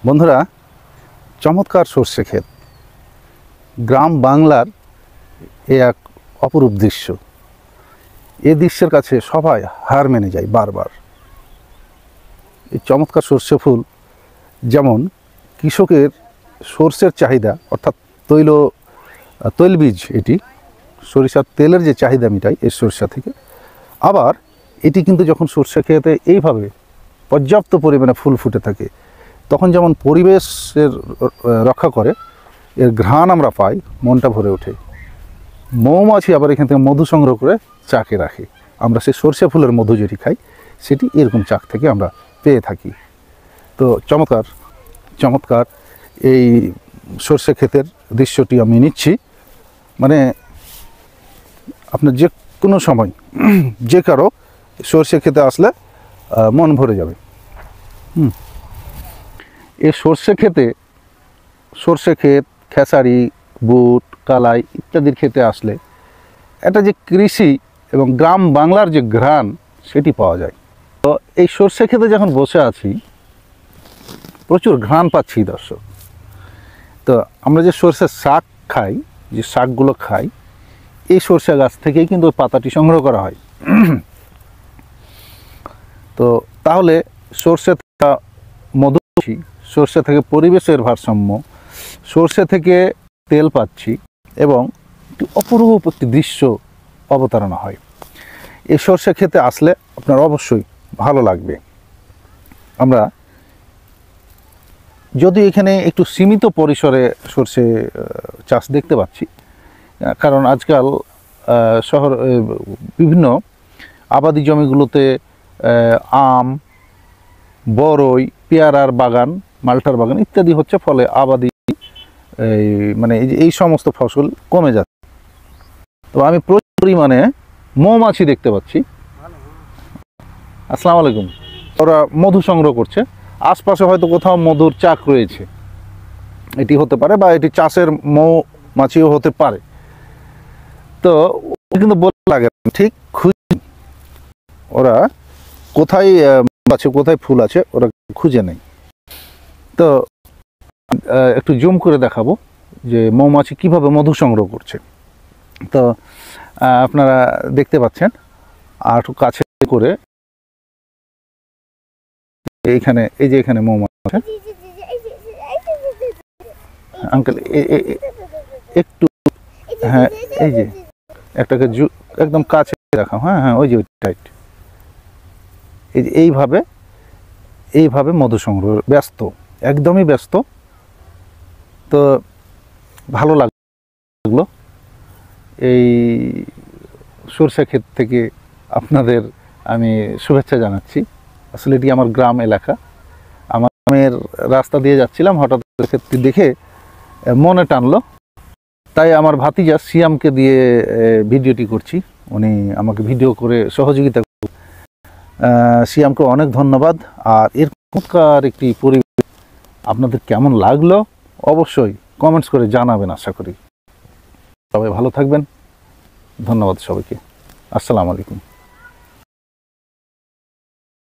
বন্ধুরা, চমৎকার সর্ষে ক্ষেত, গ্রাম বাংলার এ এক অপরূপ দৃশ্য। এই দৃশ্যের কাছে সবাই হার মেনে যায় বারবার। এই চমৎকার সর্ষে ফুল যেমন কৃষকের সর্ষের চাহিদা অর্থাৎ তৈলবীজ, এটি সরিষার তেলের যে চাহিদা মেটায় এই সরিষা থেকে। আবার এটি কিন্তু যখন সর্ষে খেতে এইভাবে পর্যাপ্ত পরিমাণে ফুল ফুটে থাকে তখন যেমন পরিবেশের রক্ষা করে, এর ঘ্রাণ আমরা পাই, মনটা ভরে ওঠে। মৌমাছি আবার এখান থেকে মধু সংগ্রহ করে চাকে রাখে। আমরা সেই সর্ষে ফুলের মধু যেটি খাই সেটি এরকম চাক থেকে আমরা পেয়ে থাকি। তো চমৎকার চমৎকার এই সর্ষে ক্ষেতের দৃশ্যটি আমি নিচ্ছি। মানে আপনার যে কোনো সময় যে কারো সর্ষে খেতে আসলে মন ভরে যাবে। এই সর্ষে ক্ষেত, খেসারি, বুট, কালাই ইত্যাদির খেতে আসলে এটা যে কৃষি এবং গ্রাম বাংলার যে ঘ্রাণ সেটি পাওয়া যায়। তো এই সর্ষে খেতে যখন বসে আছি প্রচুর ঘ্রাণ পাচ্ছি দর্শক। তো আমরা যে সর্ষের শাক খাই, যে শাকগুলো খাই, এই সর্ষে গাছ থেকেই কিন্তু ওই পাতাটি সংগ্রহ করা হয়। তো তাহলে সর্ষে থেকে মধু, সর্ষে থেকে পরিবেশের ভারসাম্য, সর্ষে থেকে তেল পাচ্ছি এবং একটি অপরূপ একটি দৃশ্য অবতারণা হয়। এই সর্ষে খেতে আসলে আপনার অবশ্যই ভালো লাগবে। আমরা যদি এখানে একটু সীমিত পরিসরে সর্ষে চাষ দেখতে পাচ্ছি, কারণ আজকাল শহর বিভিন্ন আবাদি জমিগুলোতে আম, বরই, পেয়ারার বাগান, মাল্টার বাগান ইত্যাদি হচ্ছে, ফলে আবাদি মানে এই সমস্ত ফসল কমে যাচ্ছে। তো আমি প্রচুর পরিমাণে মৌমাছি দেখতে পাচ্ছি। আসসালামু আলাইকুম। ওরা মধু সংগ্রহ করছে। আশপাশে হয়তো কোথাও মধুর চাক রয়েছে, এটি হতে পারে, বা এটি চাষের মৌমাছিও হতে পারে। তো কিন্তু বলে লাগে ঠিক খুঁজে, ওরা কোথায় আছে, কোথায় ফুল আছে ওরা খুঁজে নেই। তো একটু জুম করে দেখাবো যে মৌমাছি কিভাবে মধু সংগ্রহ করছে। তো আপনারা দেখতে পাচ্ছেন, আর কাছে করে এইখানে, এই যে এখানে মৌমাছি আছে। আঙ্কেল একটু, হ্যাঁ এই যে একটাকে একদম কাছে রাখাও, হ্যাঁ হ্যাঁ ওই যে টাইট। এইভাবে মধু সংগ্রহ ব্যস্ত, একদমই ব্যস্ত। তো ভালো লাগলো এই সরষে ক্ষেত থেকে আপনাদের আমি শুভেচ্ছা জানাচ্ছি। আসলে এটি আমার গ্রাম এলাকা। আমার গ্রামের রাস্তা দিয়ে যাচ্ছিলাম, হঠাৎ ক্ষেতটি দেখে মনে টানলো, তাই আমার ভাতিজা সিয়ামকে দিয়ে ভিডিওটি করছি। উনি আমাকে ভিডিও করে সহযোগিতা। সিয়ামকে অনেক ধন্যবাদ। আর এর চমৎকার একটি পরিবেশ আপনাদের কেমন লাগলো অবশ্যই কমেন্টস করে জানাবেন। আশা করি সবাই ভালো থাকবেন। ধন্যবাদ সবাইকে। আসসালামু আলাইকুম।